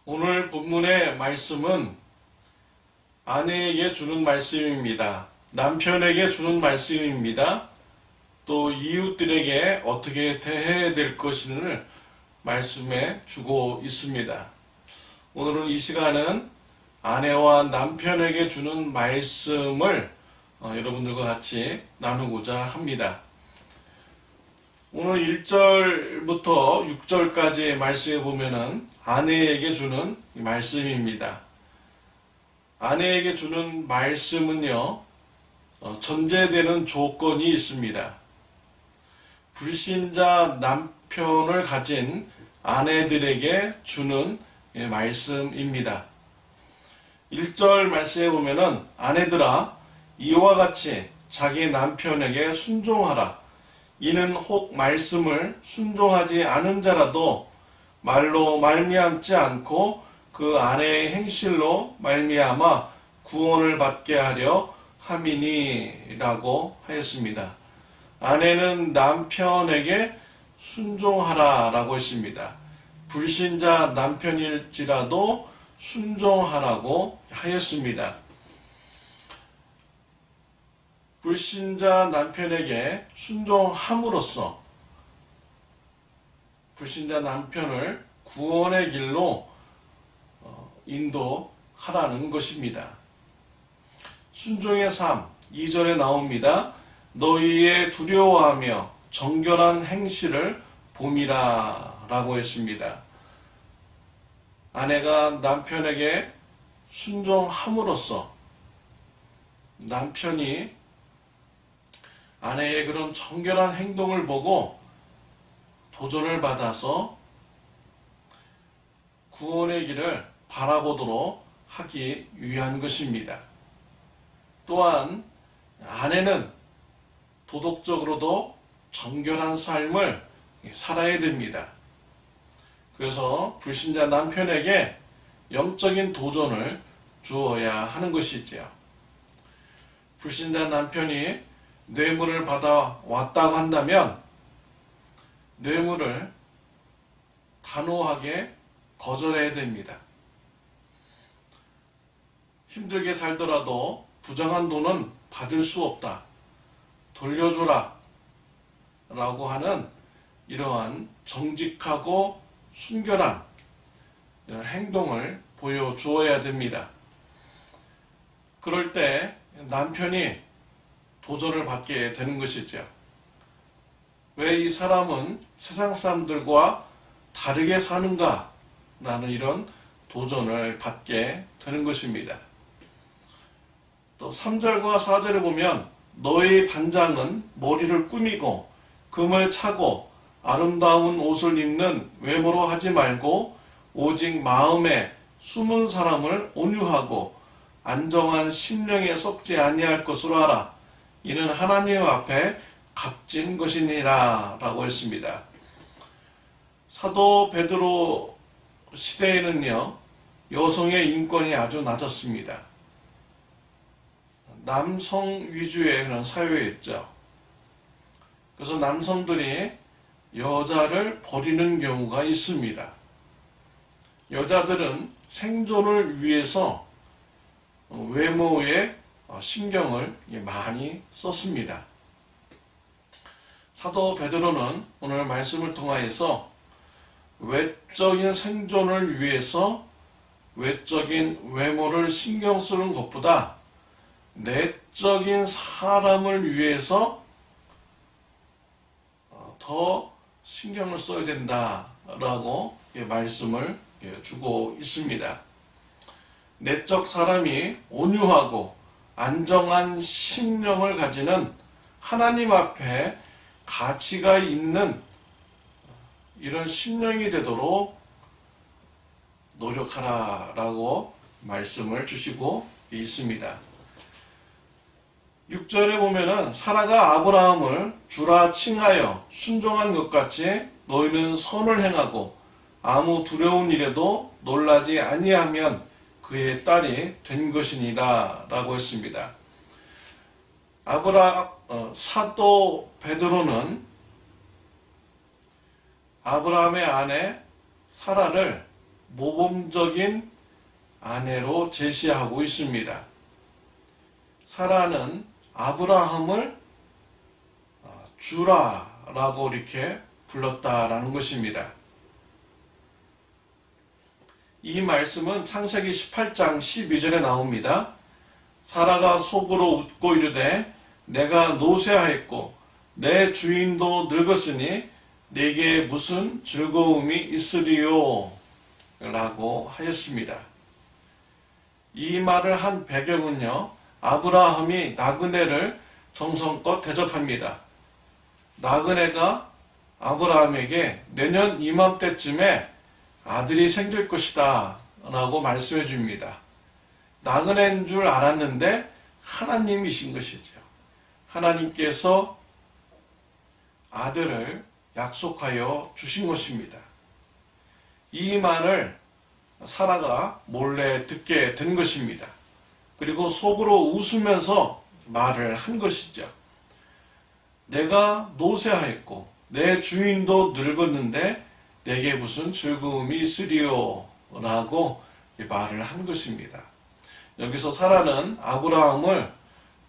오늘 본문의 말씀은 아내에게 주는 말씀입니다. 남편에게 주는 말씀입니다. 또 이웃들에게 어떻게 대해야 될 것을 말씀해 주고 있습니다. 오늘은 이 시간은 아내와 남편에게 주는 말씀을 여러분들과 같이 나누고자 합니다. 오늘 1절부터 6절까지의 말씀에 보면은 아내에게 주는 말씀입니다. 아내에게 주는 말씀은요, 전제되는 조건이 있습니다. 불신자 남편을 가진 아내들에게 주는 말씀입니다. 1절 말씀에 보면은 아내들아 이와 같이 자기 남편에게 순종하라. 이는 혹 말씀을 순종하지 않은 자라도 말로 말미암지 않고 그 아내의 행실로 말미암아 구원을 받게 하려 함이니라고 하였습니다. 아내는 남편에게 순종하라라고 했습니다. 불신자 남편일지라도 순종하라고 하였습니다. 불신자 남편에게 순종함으로써 불신자 남편을 구원의 길로 인도하라는 것입니다. 순종의 삶, 2절에 나옵니다. 너희의 두려워하며 정결한 행실을 봄이라 라고 했습니다. 아내가 남편에게 순종함으로써 남편이 아내의 그런 정결한 행동을 보고 도전을 받아서 구원의 길을 바라보도록 하기 위한 것입니다. 또한 아내는 도덕적으로도 정결한 삶을 살아야 됩니다. 그래서 불신자 남편에게 영적인 도전을 주어야 하는 것이지요. 불신자 남편이 뇌물을 받아 왔다고 한다면 뇌물을 단호하게 거절해야 됩니다. 힘들게 살더라도 부정한 돈은 받을 수 없다. 돌려주라. 라고 하는 이러한 정직하고 순결한 이런 행동을 보여주어야 됩니다. 그럴 때 남편이 도전을 받게 되는 것이죠. 왜 이 사람은 세상 사람들과 다르게 사는가? 라는 이런 도전을 받게 되는 것입니다. 또 3절과 4절에 보면 너의 단장은 머리를 꾸미고 금을 차고 아름다운 옷을 입는 외모로 하지 말고 오직 마음에 숨은 사람을 온유하고 안정한 심령에 썩지 아니할 것으로 하라. 이는 하나님 앞에 값진 것이니라 라고 했습니다. 사도 베드로 시대에는요, 여성의 인권이 아주 낮았습니다. 남성 위주의 그런 사회였죠. 그래서 남성들이 여자를 버리는 경우가 있습니다. 여자들은 생존을 위해서 외모에 신경을 많이 썼습니다. 사도 베드로는 오늘 말씀을 통하여서 외적인 생존을 위해서 외적인 외모를 신경 쓰는 것보다 내적인 사람을 위해서 더 신경을 써야 된다라고 말씀을 주고 있습니다. 내적 사람이 온유하고 안정한 심령을 가지는 하나님 앞에 가치가 있는 이런 심령이 되도록 노력하라라고 말씀을 주시고 있습니다. 6절에 보면은 사라가 아브라함을 주라 칭하여 순종한 것 같이 너희는 선을 행하고 아무 두려운 일에도 놀라지 아니하면 그의 딸이 된 것이니라 라고 했습니다. 사도 베드로는 아브라함의 아내 사라를 모범적인 아내로 제시하고 있습니다. 사라는 아브라함을 주라라고 이렇게 불렀다라는 것입니다. 이 말씀은 창세기 18장 12절에 나옵니다. 사라가 속으로 웃고 이르되 내가 노쇠하였고 내 주인도 늙었으니 내게 무슨 즐거움이 있으리요? 라고 하였습니다. 이 말을 한 배경은요, 아브라함이 나그네를 정성껏 대접합니다. 나그네가 아브라함에게 내년 이맘때쯤에 아들이 생길 것이다 라고 말씀해 줍니다. 나그네인 줄 알았는데 하나님이신 것이죠. 하나님께서 아들을 약속하여 주신 것입니다. 이 말을 사라가 몰래 듣게 된 것입니다. 그리고 속으로 웃으면서 말을 한 것이죠. 내가 노쇠하였고 내 주인도 늙었는데 내게 무슨 즐거움이 있으리요? 라고 말을 한 것입니다. 여기서 사라는 아브라함을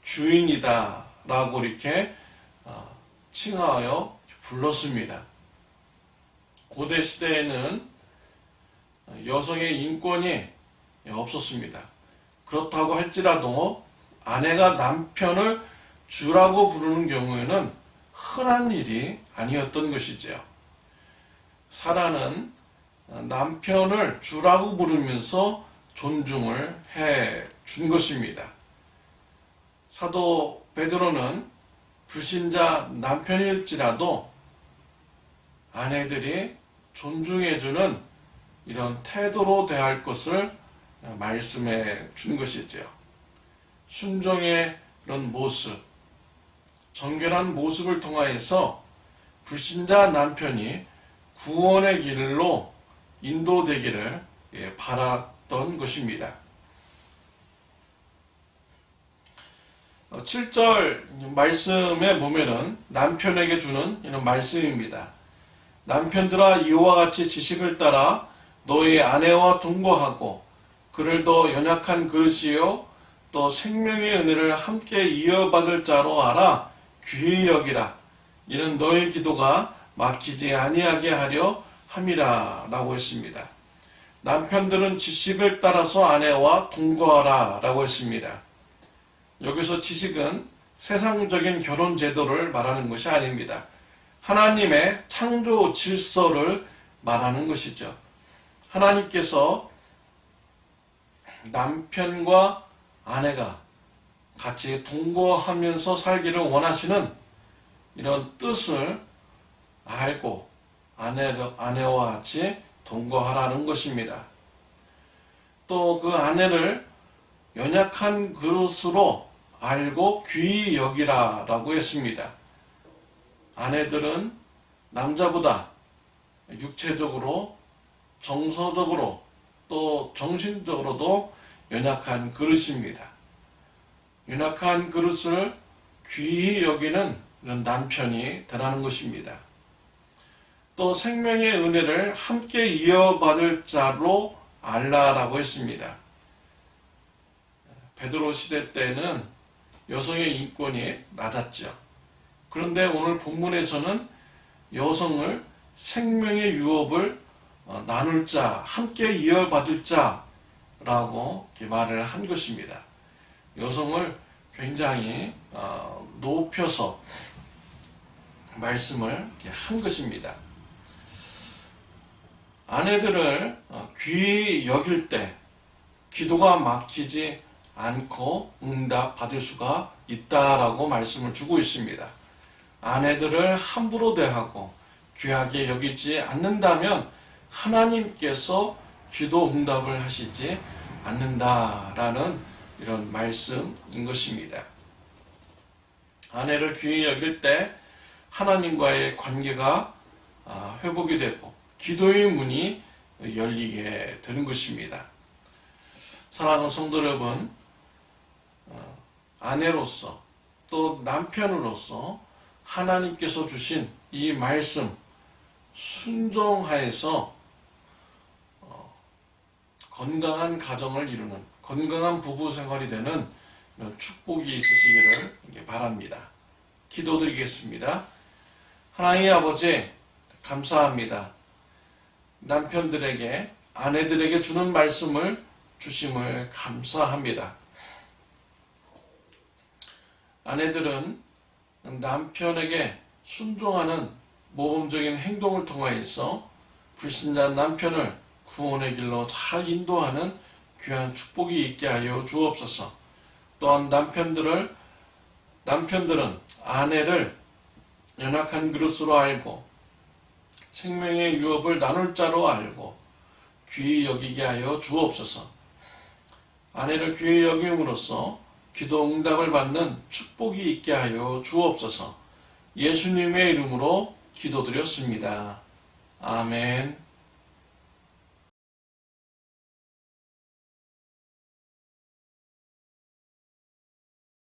주인이다 라고 이렇게 칭하여 불렀습니다. 고대 시대에는 여성의 인권이 없었습니다. 그렇다고 할지라도 아내가 남편을 주라고 부르는 경우에는 흔한 일이 아니었던 것이지요. 사라는 남편을 주라고 부르면서 존중을 해 준 것입니다. 사도 베드로는 불신자 남편일지라도 아내들이 존중해주는 이런 태도로 대할 것을 말씀해 준 것이지요. 순종의 이런 모습, 정결한 모습을 통하여서 불신자 남편이 구원의 길로 인도되기를 바랐던 것입니다. 7절 말씀에 보면은 남편에게 주는 이런 말씀입니다. 남편들아 이와 같이 지식을 따라 너희 아내와 동거하고 그를 더 연약한 그릇이요 또 생명의 은혜를 함께 이어받을 자로 알아 귀히 여기라. 이는 너희 기도가 막히지 아니하게 하려 함이라 라고 했습니다. 남편들은 지식을 따라서 아내와 동거하라 라고 했습니다. 여기서 지식은 세상적인 결혼 제도를 말하는 것이 아닙니다. 하나님의 창조 질서를 말하는 것이죠. 하나님께서 남편과 아내가 같이 동거하면서 살기를 원하시는 이런 뜻을 알고 아내와 같이 동거하라는 것입니다. 또 그 아내를 연약한 그릇으로 알고 귀히 여기라 라고 했습니다. 아내들은 남자보다 육체적으로, 정서적으로, 또 정신적으로도 연약한 그릇입니다. 연약한 그릇을 귀히 여기는 이런 남편이 되라는 것입니다. 또 생명의 은혜를 함께 이어받을 자로 알라라고 했습니다. 베드로 시대 때는 여성의 인권이 낮았죠. 그런데 오늘 본문에서는 여성을 생명의 유업을 나눌 자, 함께 이어받을 자라고 말을 한 것입니다. 여성을 굉장히 높여서 말씀을 한 것입니다. 아내들을 귀히 여길 때 기도가 막히지 않고 응답 받을 수가 있다라고 말씀을 주고 있습니다. 아내들을 함부로 대하고 귀하게 여기지 않는다면 하나님께서 기도 응답을 하시지 않는다라는 이런 말씀인 것입니다. 아내를 귀히 여길 때 하나님과의 관계가 회복이 되고 기도의 문이 열리게 되는 것입니다. 사랑하는 성도 여러분, 아내로서 또 남편으로서 하나님께서 주신 이 말씀 순종하여서 건강한 가정을 이루는 건강한 부부 생활이 되는 이런 축복이 있으시기를 바랍니다. 기도드리겠습니다. 하나님 아버지, 감사합니다. 남편들에게, 아내들에게 주는 말씀을 주심을 감사합니다. 아내들은 남편에게 순종하는 모범적인 행동을 통하여서 불신자 남편을 구원의 길로 잘 인도하는 귀한 축복이 있게 하여 주옵소서. 또한 남편들은 아내를 연약한 그릇으로 알고 생명의 유업을 나눌 자로 알고 귀히 여기게 하여 주옵소서. 아내를 귀히 여김으로써 기도 응답을 받는 축복이 있게 하여 주옵소서. 예수님의 이름으로 기도드렸습니다. 아멘.